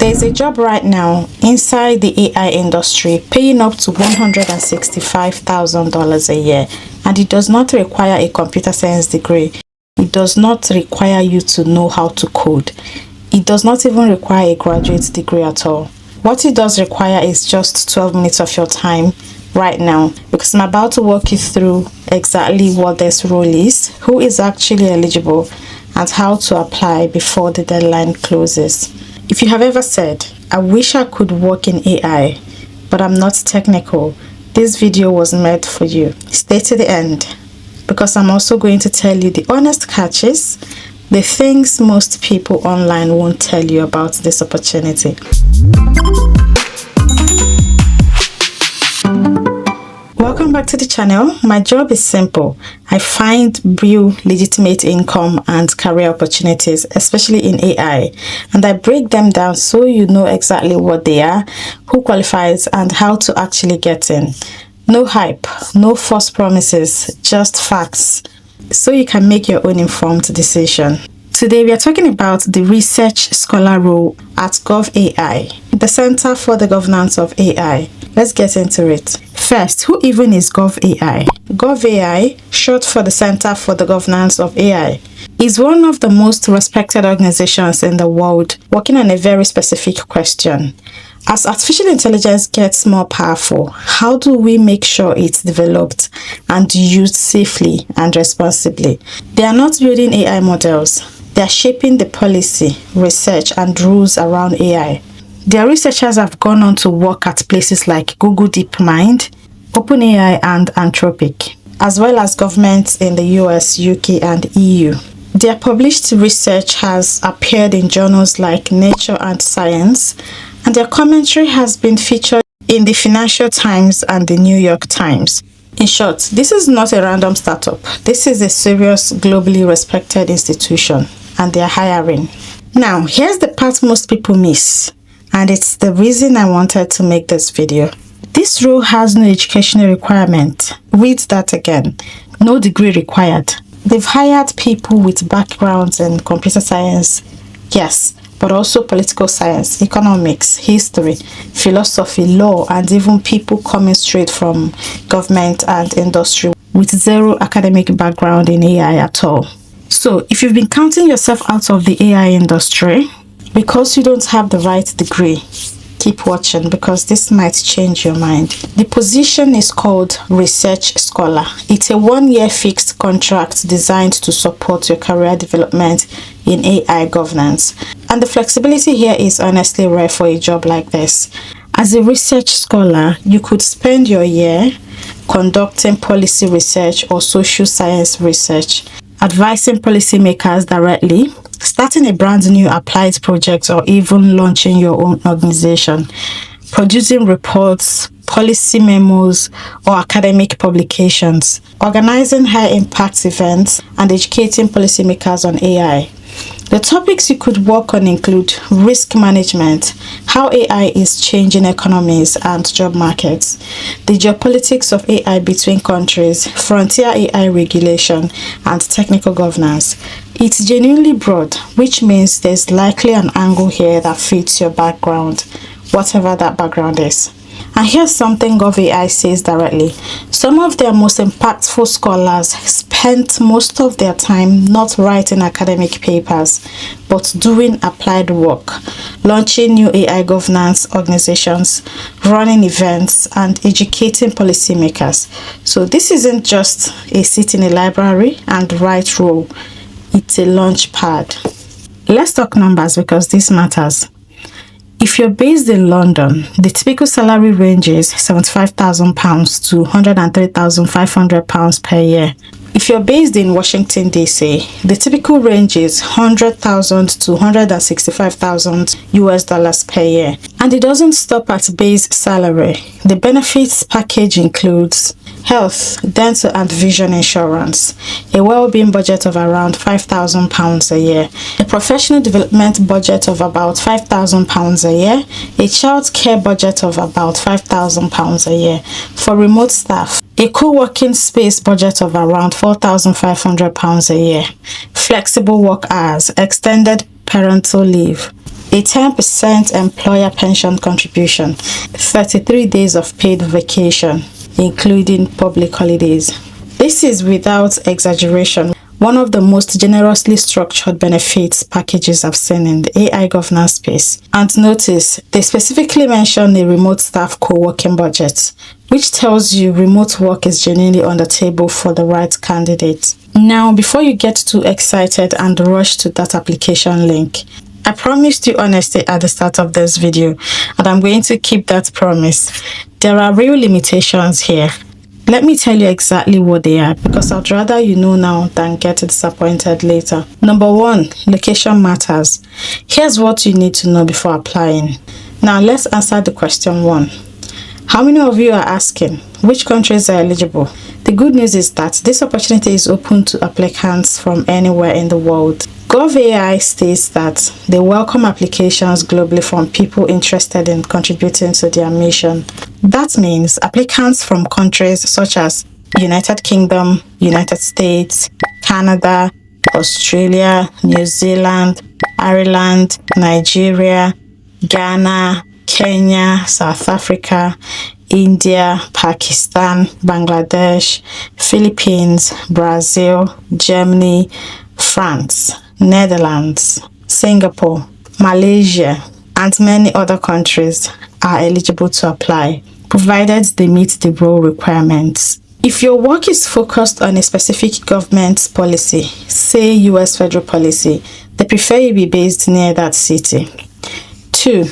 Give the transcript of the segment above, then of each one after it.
There's a job right now inside the AI industry paying up to $165,000 a year, and it does not require a computer science degree. It does not require you to know how to code. It does not even require a graduate degree at all. What it does require is just 12 minutes of your time right now, because I'm about to walk you through exactly what this role is, who is actually eligible, and how to apply before the deadline closes. If you have ever said, I wish I could work in AI, but I'm not technical, this video was made for you. Stay to the end, because I'm also going to tell you the honest catches, the things most people online won't tell you about this opportunity. Welcome back to the channel. My job is simple. I find real legitimate income and career opportunities, especially in AI, and I break them down so you know exactly what they are, who qualifies, and how to actually get in. No hype, no false promises, just facts, so you can make your own informed decision. Today we are talking about the research scholar role at GovAI, the Center for the Governance of AI. Let's get into it. First, who even is GovAI? GovAI, short for the Center for the Governance of AI, is one of the most respected organizations in the world working on a very specific question. As artificial intelligence gets more powerful, how do we make sure it's developed and used safely and responsibly? They are not building AI models. They are shaping the policy, research, and rules around AI. Their researchers have gone on to work at places like Google DeepMind, OpenAI, and Anthropic, as well as governments in the US, UK, and EU. Their published research has appeared in journals like Nature and Science, and their commentary has been featured in the Financial Times and the New York Times. In short, this is not a random startup. This is a serious, globally respected institution, and they are hiring. Now, here's the part most people miss, and it's the reason I wanted to make this video. This role has no educational requirement. Read that again. No degree required. They've hired people with backgrounds in computer science, yes, but also political science, economics, history, philosophy, law, and even people coming straight from government and industry with zero academic background in AI at all. So if you've been counting yourself out of the AI industry because you don't have the right degree, keep watching, because this might change your mind. The position is called Research Scholar. It's a 1-year fixed contract designed to support your career development in AI governance. And the flexibility here is honestly rare for a job like this. As a research scholar, you could spend your year conducting policy research or social science research, advising policymakers directly, starting a brand new applied project, or even launching your own organization, producing reports, policy memos, or academic publications, organizing high impact events, and educating policymakers on AI. The topics you could work on include risk management, how AI is changing economies and job markets, the geopolitics of AI between countries, frontier AI regulation, and technical governance. It's genuinely broad, which means there's likely an angle here that fits your background, whatever that background is. And here's something GovAI says directly. Some of their most impactful scholars spent most of their time not writing academic papers, but doing applied work, launching new AI governance organizations, running events, and educating policymakers. So this isn't just a sit in a library and write role. It's a launch pad. Let's talk numbers, because this matters. If you're based in London, the typical salary range is £75,000 to £103,500 per year. If you're based in Washington, D.C., the typical range is $100,000 to $165,000 US per year. And it doesn't stop at base salary. The benefits package includes health, dental, and vision insurance, a well-being budget of around £5,000 a year, a professional development budget of about £5,000 a year, a child care budget of about £5,000 a year. For remote staff, a co-working space budget of around £4,500 a year, flexible work hours, extended parental leave, a 10% employer pension contribution, 33 days of paid vacation, including public holidays. This is without exaggeration one of the most generously structured benefits packages I've seen in the AI governance space. And notice, they specifically mention a remote staff co-working budget, which tells you remote work is genuinely on the table for the right candidate. Now, before you get too excited and rush to that application link, I promised you honesty at the start of this video, and I'm going to keep that promise. There are real limitations here. Let me tell you exactly what they are, because I'd rather you know now than get disappointed later. Number 1, location matters. Here's what you need to know before applying. Now let's answer the question 1. How many of you are asking which countries are eligible? The good news is that this opportunity is open to applicants from anywhere in the world. GovAI states that they welcome applications globally from people interested in contributing to their mission. That means applicants from countries such as United Kingdom, United States, Canada, Australia, New Zealand, Ireland, Nigeria, Ghana, Kenya, South Africa, India, Pakistan, Bangladesh, Philippines, Brazil, Germany, France, Netherlands, Singapore, Malaysia, and many other countries are eligible to apply, provided they meet the role requirements. If your work is focused on a specific government policy, say US federal policy, they prefer you be based near that city. 2.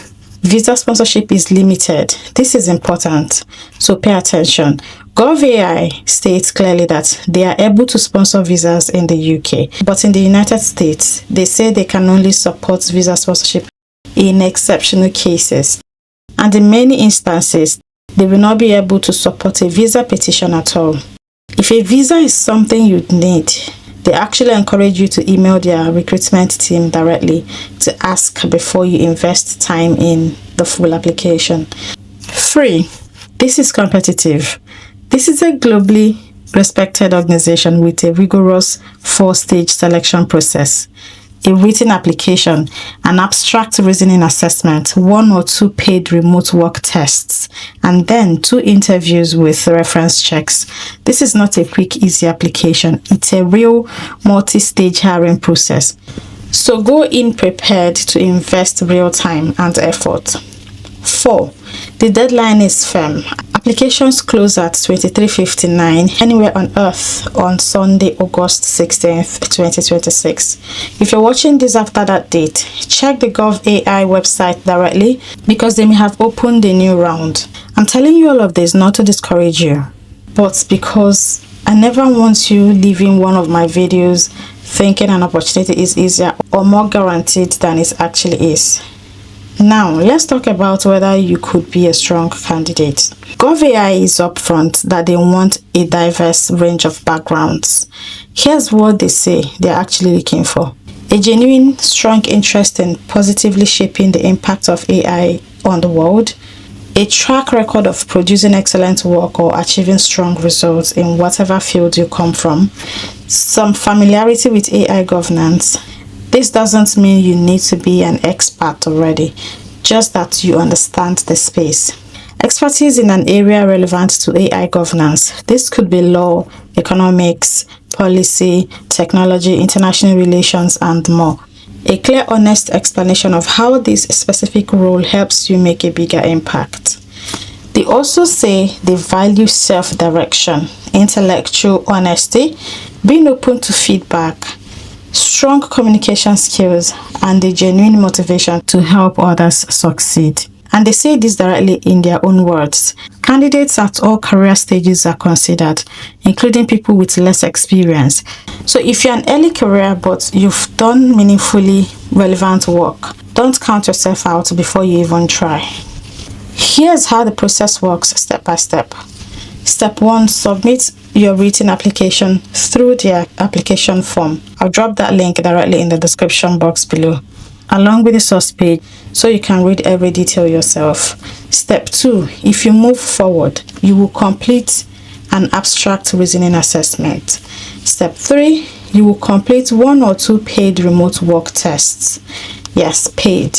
Visa sponsorship is limited. This is important, so pay attention. GovAI states clearly that they are able to sponsor visas in the UK, but in the United States, they say they can only support visa sponsorship in exceptional cases. And in many instances, they will not be able to support a visa petition at all. If a visa is something you need, they actually encourage you to email their recruitment team directly to ask before you invest time in the full application. 3. This is competitive. This is a globally respected organization with a rigorous 4-stage selection process, a written application, an abstract reasoning assessment, 1 or 2 paid remote work tests, and then 2 interviews with reference checks. This is not a quick, easy application. It's a real multi-stage hiring process. So go in prepared to invest real time and effort. 4. The deadline is firm. Applications close at 23:59 anywhere on Earth on Sunday, August 16th, 2026. If you're watching this after that date, check the GovAI website directly because they may have opened a new round. I'm telling you all of this not to discourage you, but because I never want you leaving one of my videos thinking an opportunity is easier or more guaranteed than it actually is. Now, let's talk about whether you could be a strong candidate. GovAI is upfront that they want a diverse range of backgrounds. Here's what they say they're actually looking for. A genuine, strong interest in positively shaping the impact of AI on the world. A track record of producing excellent work or achieving strong results in whatever field you come from. Some familiarity with AI governance. This doesn't mean you need to be an expert already, just that you understand the space. Expertise in an area relevant to AI governance. This could be law, economics, policy, technology, international relations, and more. A clear, honest explanation of how this specific role helps you make a bigger impact. They also say they value self-direction, intellectual honesty, being open to feedback, strong communication skills, and a genuine motivation to help others succeed. And they say this directly in their own words. Candidates at all career stages are considered, including people with less experience. So if you're an early career but you've done meaningfully relevant work, don't count yourself out before you even try. Here's how the process works step by step. Step 1, submit your written application through their application form. I'll drop that link directly in the description box below, along with the source page, so you can read every detail yourself. Step 2, if you move forward, you will complete an abstract reasoning assessment. Step 3, you will complete 1 or 2 paid remote work tests. Yes, paid.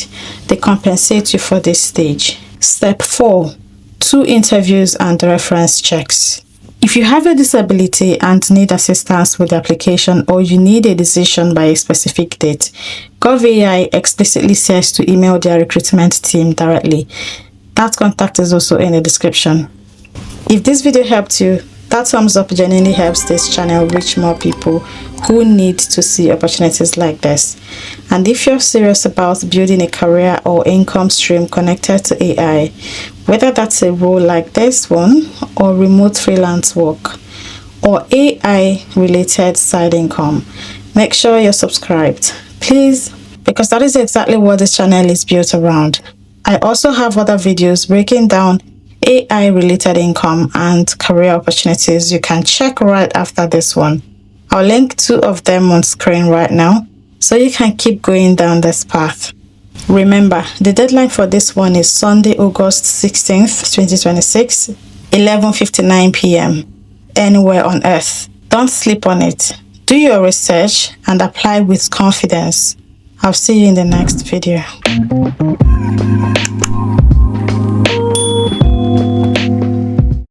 They compensate you for this stage. Step 4. 2 interviews and reference checks. If you have a disability and need assistance with the application, or you need a decision by a specific date, GovAI explicitly says to email their recruitment team directly. That contact is also in the description. If this video helped you, that thumbs up genuinely helps this channel reach more people who need to see opportunities like this. And if you're serious about building a career or income stream connected to AI, whether that's a role like this one, or remote freelance work, or AI related side income, make sure you're subscribed, please, because that is exactly what this channel is built around. I also have other videos breaking down AI related income and career opportunities you can check right after this one. I'll link 2 of them on screen right now so you can keep going down this path. Remember, the deadline for this one is Sunday, August 16th, 2026, 11:59 p.m. anywhere on earth. Don't sleep on it. Do your research and apply with confidence. I'll see you in the next video.